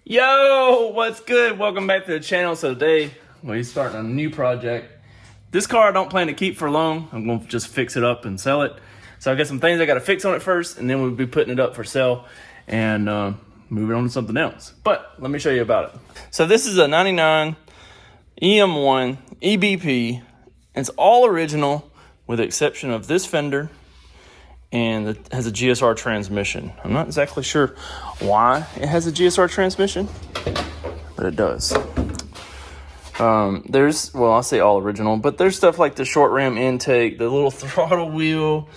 Yo, what's good? Welcome back to the channel. So today we're starting a new project. This car I don't plan to keep for long. I'm going to just fix it up and sell it. So I got some things I got to fix on it first, and then we'll be putting it up for sale and moving on to something else. But let me show you about it. So this is a 99 EM1 EBP. It's all original with the exception of this fender, and it has a GSR transmission. I'm not exactly sure why it has a GSR transmission, but it does. Well, I'll say all original, but there's stuff like the short ram intake, the little throttle wheel,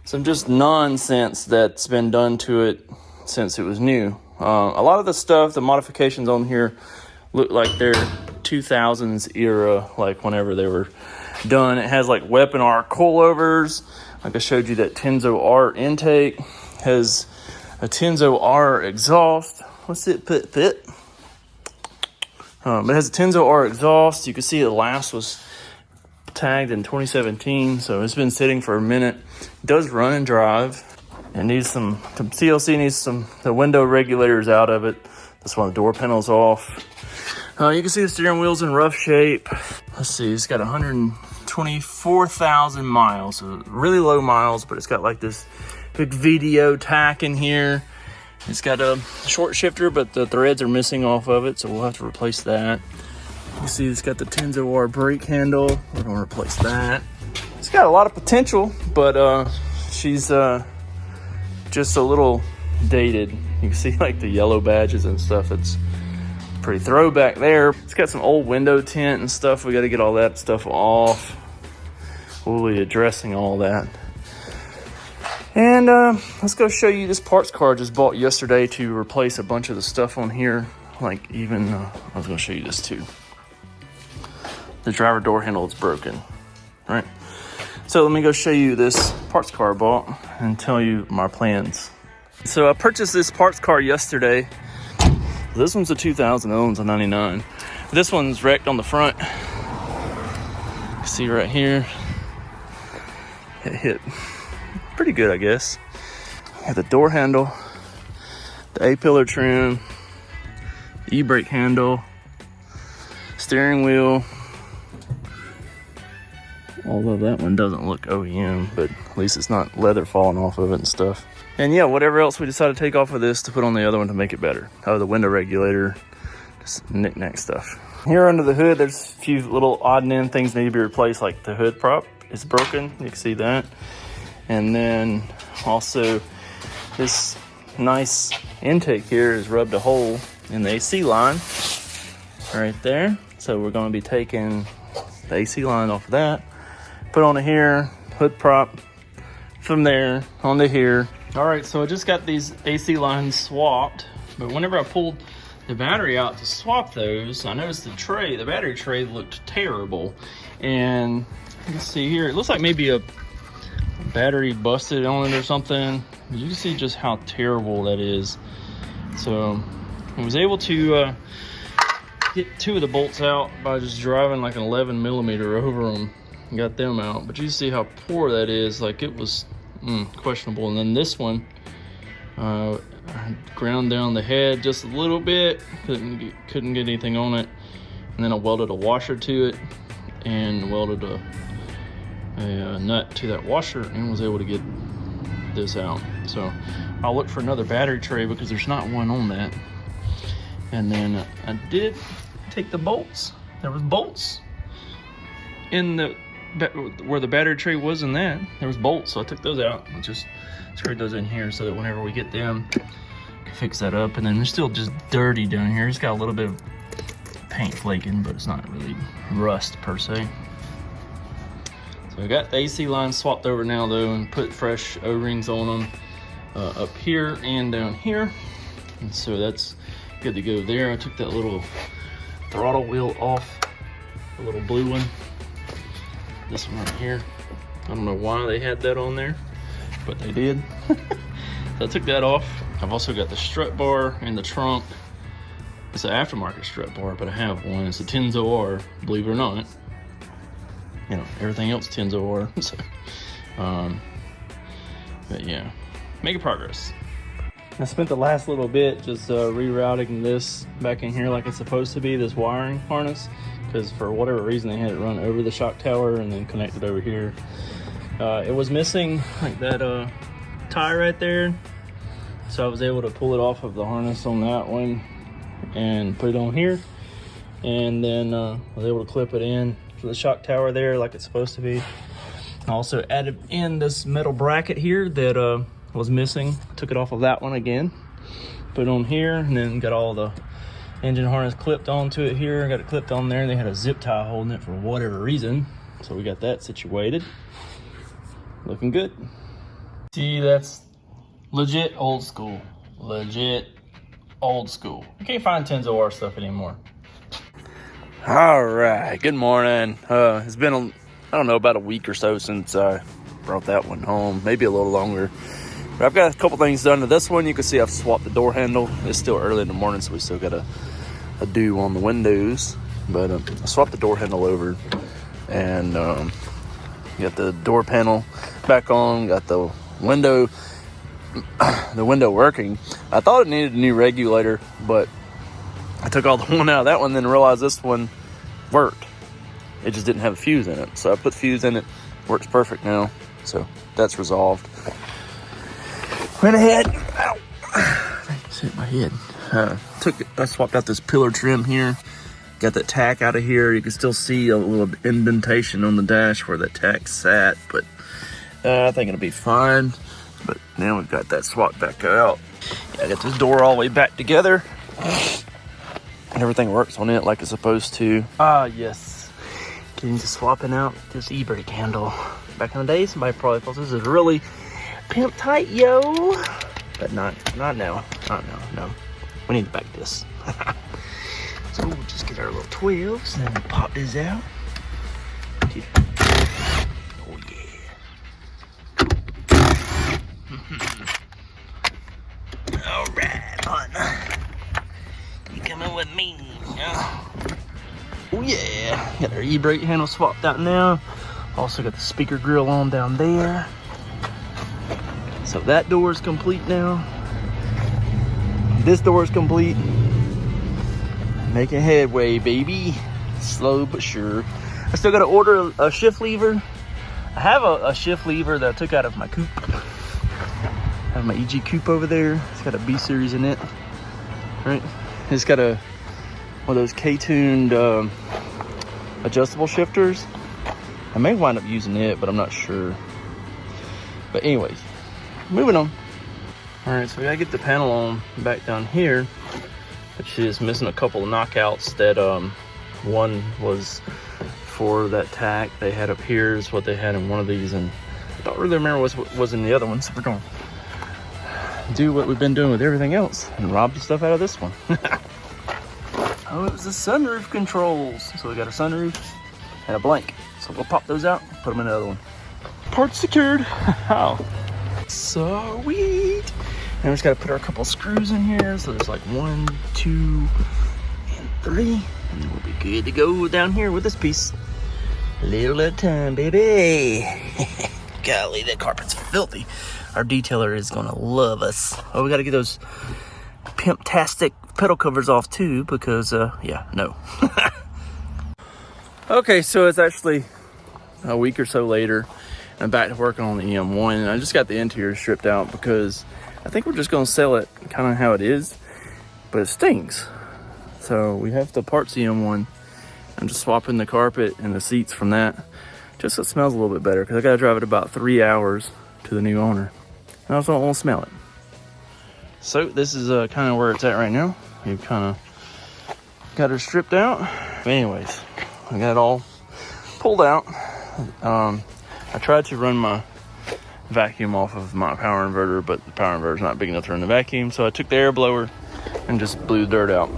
some just nonsense that's been done to it since it was new. A lot of the stuff, the modifications on here look like they're 2000s era, like whenever they were done. It has like weapon R coilovers. Like I showed you, that Tenzo R intake has a Tenzo R exhaust. What's it fit? It has a Tenzo R exhaust. You can see the last was tagged in 2017, so it's been sitting for a minute. It does run and drive. It needs some TLC needs the window regulators out of it. That's why the door panel's off. You can see the steering wheel's in rough shape. Let's see, it's got 124,000 miles, so really low miles, but it's got like this big VDO tack in here. It's got a short shifter, but the threads are missing off of it, so we'll have to replace that. You see it's got the Tenzo R brake handle. We're gonna replace that. It's got a lot of potential, but she's just a little dated. You can see like the yellow badges and stuff. It's pretty throwback there. It's got some old window tint and stuff. We got to get all that stuff off. We'll be addressing all that. And let's go show you this parts car I just bought yesterday to replace a bunch of the stuff on here. Like even, I was going to show you this too. The driver door handle is broken, right? So let me go show you this parts car I bought and tell you my plans. So I purchased this parts car yesterday. This one's a 2000, that one's a 99. This one's wrecked on the front. You can see right here. It hit pretty good, I guess. Got the door handle, the A-pillar trim, the e-brake handle, steering wheel. Although that one doesn't look OEM, but at least it's not leather falling off of it and stuff. And yeah, whatever else we decide to take off of this to put on the other one to make it better. Oh, the window regulator, just knick-knack stuff. Here under the hood, there's a few little odd and end things need to be replaced, like the hood prop is broken. You can see that. And then also this nice intake here has rubbed a hole in the AC line right there. So we're going to be taking the AC line off of that, put on it here, hood prop from there onto here. All right, so I just got these AC lines swapped, but whenever I pulled the battery out to swap those, I noticed the battery tray looked terrible. And you can see here, it looks like maybe a battery busted on it or something. You can see just how terrible that is. So I was able to get two of the bolts out by just driving like an 11 millimeter over them and got them out. But you see how poor that is. Like it was questionable. And then this one, I ground down the head just a little bit, couldn't get anything on it, and then I welded a washer to it and welded a nut to that washer and was able to get this out. So I'll look for another battery tray because there's not one on that. And then I did take the bolts. There was bolts in the where the battery tray was in that. There was bolts, so I took those out and just screwed those in here so that whenever we get them, we can fix that up. And then they're still just dirty down here. It's got a little bit of paint flaking, but it's not really rust per se. So I got the AC line swapped over now though, and put fresh O-rings on them up here and down here. And so that's good to go there. I took that little throttle wheel off, the little blue one. This one right here. I don't know why they had that on there, but they did. So I took that off. I've also got the strut bar in the trunk. It's an aftermarket strut bar, but I have one. It's a Tenzo R, believe it or not. You know, everything else Tenzo R. So, but yeah, making progress. I spent the last little bit just rerouting this back in here like it's supposed to be, this wiring harness, because for whatever reason they had it run over the shock tower and then connected over here. It was missing like that tie right there, so I was able to pull it off of the harness on that one and put it on here, and then was able to clip it in to the shock tower there like it's supposed to be. I also added in this metal bracket here that was missing. Took it off of that one again, put it on here, and then got all the engine harness clipped onto it here. Got it clipped on there. They had a zip tie holding it for whatever reason, so we got that situated. Looking good. See, that's legit old school. Legit old school. You can't find Tenzo R stuff anymore. All right, good morning. It's been, I don't know, about a week or so since I brought that one home, maybe a little longer. But I've got a couple things done to this one. You can see I've swapped the door handle. It's still early in the morning, so we still got a do on the windows. But I swapped the door handle over, and got the door panel back on, got the window working. I thought it needed a new regulator, but I took all the one out of that one, then realized this one worked. It just didn't have a fuse in it. So I put the fuse in it, works perfect now. So that's resolved. Went ahead, ow, I just hit my head. I swapped out this pillar trim here. Got that tack out of here. You can still see a little indentation on the dash where that tack sat, but I think it'll be fine. But now we've got that swapped back out. Yeah, I got this door all the way back together. And everything works on it like it's supposed to. Ah, yes. Getting to swapping out this e-brake handle. Back in the day, somebody probably thought this is really pimp tight, yo. But not now. Not now, no. We need to back this. So we'll just get our little 12s and then pop this out. Oh yeah. All right, partner. You coming with me? Oh yeah. Got our e-brake handle swapped out now. Also got the speaker grill on down there. So that door is complete now. This door is complete. Making headway, baby. Slow but sure. I still got to order a shift lever. I have a shift lever that I took out of my coupe. I have my EG coupe over there. It's got a B series in it. Right? It's got one of those K-tuned adjustable shifters. I may wind up using it, but I'm not sure. But anyways, moving on. All right, so we gotta get the panel on back down here. Which is missing a couple of knockouts that one was for that tack they had up here is what they had in one of these, and I don't really remember what was in the other one, so we're gonna do what we've been doing with everything else and rob the stuff out of this one. Oh, it was the sunroof controls. So we got a sunroof and a blank. So we'll pop those out, put them in the other one. Parts secured. How sweet. Now we just got to put our couple screws in here. So there's like 1, 2, and 3. And then we'll be good to go down here with this piece. A little at a time, baby. Golly, that carpet's filthy. Our detailer is going to love us. Oh, we got to get those pimp-tastic pedal covers off too because, yeah, no. Okay, so it's actually a week or so later. I'm back to working on the EM1. And I just got the interior stripped out because I think we're just going to sell it kind of how it is, but it stinks. So we have the parts EM1. I'm just swapping the carpet and the seats from that just so it smells a little bit better because I got to drive it about 3 hours to the new owner. And I also don't want to smell it. So this is kind of where it's at right now. We've kind of got her stripped out. But anyways, I got it all pulled out. I tried to run my vacuum off of my power inverter, but the power inverter's not big enough to run the vacuum, so I took the air blower and just blew the dirt out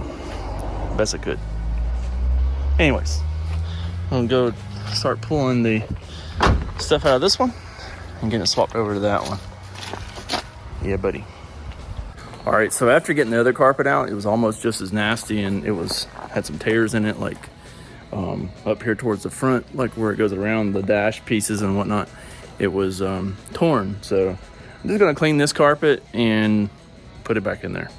best I could. Anyways, I'm gonna go start pulling the stuff out of this one and getting it swapped over to that one. Yeah, buddy. All right, so after getting the other carpet out, it was almost just as nasty, and it had some tears in it, like up here towards the front, like where it goes around the dash pieces and whatnot. It was torn. So I'm just gonna clean this carpet and put it back in there.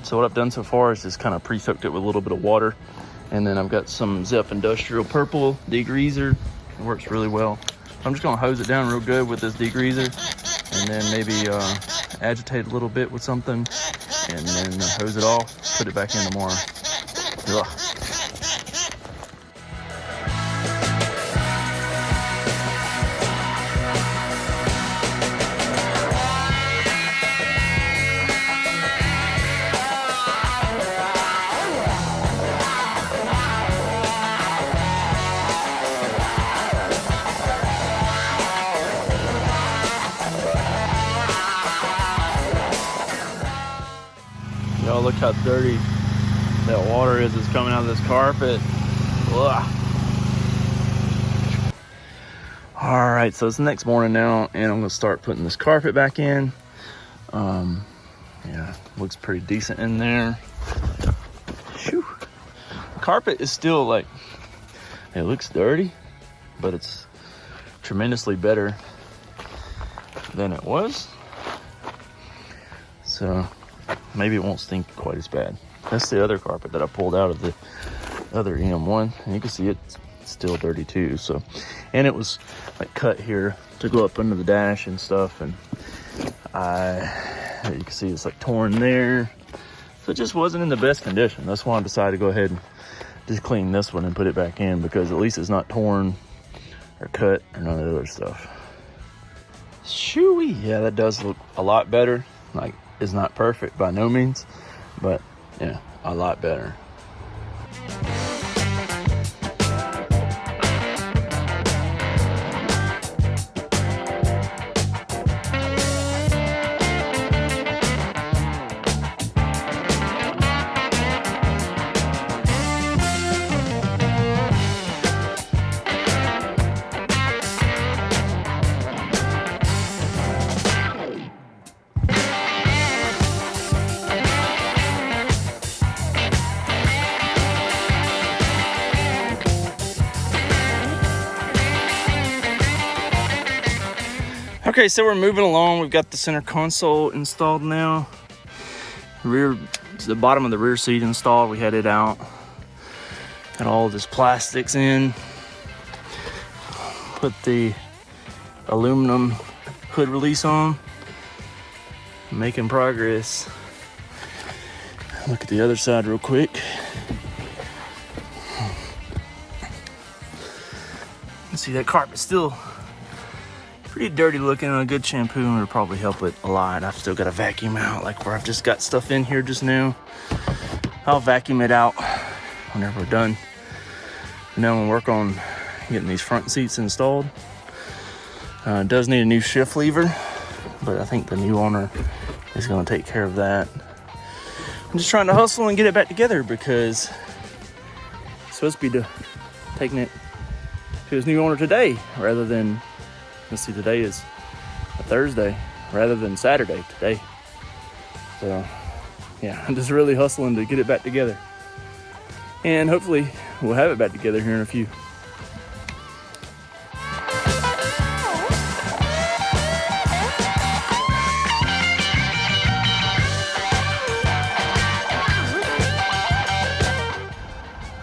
So what I've done so far is just kind of pre-soaked it with a little bit of water. And then I've got some Zep Industrial Purple degreaser. It works really well. I'm just gonna hose it down real good with this degreaser, and then maybe agitate a little bit with something, and then hose it off, put it back in tomorrow. Ugh. Y'all look how dirty that water is that's coming out of this carpet. Ugh. All right, so it's the next morning now, and I'm gonna start putting this carpet back in. Yeah, looks pretty decent in there. Whew. Carpet is still like, it looks dirty, but it's tremendously better than it was. So maybe it won't stink quite as bad. That's the other carpet that I pulled out of the other EM1, and you can see it's still dirty too. So, and it was like cut here to go up under the dash and stuff, and you can see it's like torn there. So it just wasn't in the best condition. That's why I decided to go ahead and just clean this one and put it back in, because at least it's not torn or cut or none of the other stuff. Shooey, yeah, that does look a lot better. Like, it's not perfect by no means, but yeah, a lot better. Okay, so we're moving along. We've got the center console installed now. The bottom of the rear seat installed. We had it out. Got all of this plastics in. Put the aluminum hood release on. Making progress. Look at the other side real quick. See, that carpet's still pretty dirty looking. A good shampoo would probably help it a lot. I've still got to vacuum out, like where I've just got stuff in here just now. I'll vacuum it out whenever we're done. And then we'll work on getting these front seats installed. It does need a new shift lever, but I think the new owner is going to take care of that. I'm just trying to hustle and get it back together, because it's supposed to be taking it to his new owner today, rather than, let's see, today is a Thursday rather than Saturday today. So yeah, I'm just really hustling to get it back together, and hopefully we'll have it back together here in a few.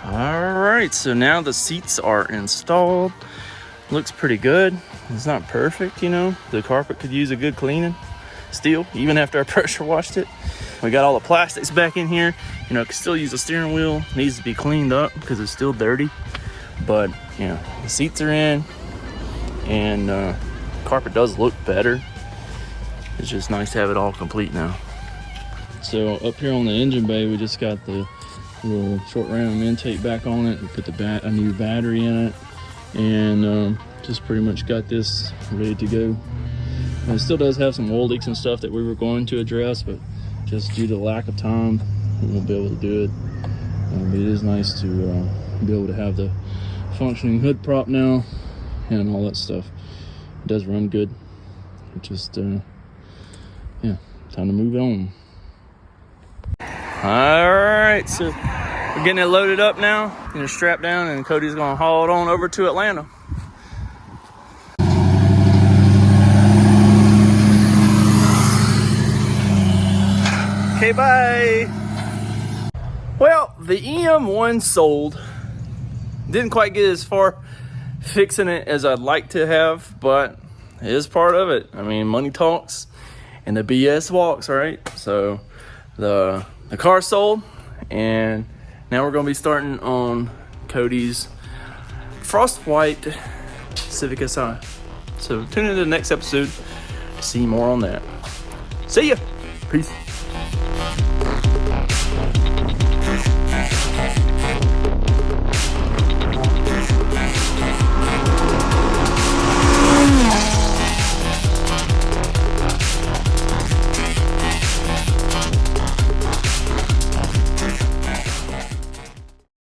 All right, so now the seats are installed. Looks pretty good. It's not perfect, you know. The carpet could use a good cleaning still, even after I pressure washed it. We got all the plastics back in here. You know, it could still use the steering wheel. It needs to be cleaned up because it's still dirty. But, you know, the seats are in, and carpet does look better. It's just nice to have it all complete now. So up here on the engine bay, we just got the little short round intake back on it. We put a new battery in it, and just pretty much got this ready to go. And it still does have some oil leaks and stuff that we were going to address, but just due to the lack of time, we won't be able to do it. But it is nice to be able to have the functioning hood prop now and all that stuff. It does run good. It just yeah, time to move on. All right, so we're getting it loaded up now, getting it strapped down, and Cody's gonna haul it on over to Atlanta. Okay, bye. Well, the EM1 sold. Didn't quite get as far fixing it as I'd like to have, but it is part of it. I mean, money talks and the BS walks, right? So the car sold, and now we're gonna be starting on Cody's Frost White Civic Si. So tune into the next episode to see more on that. See ya. Peace.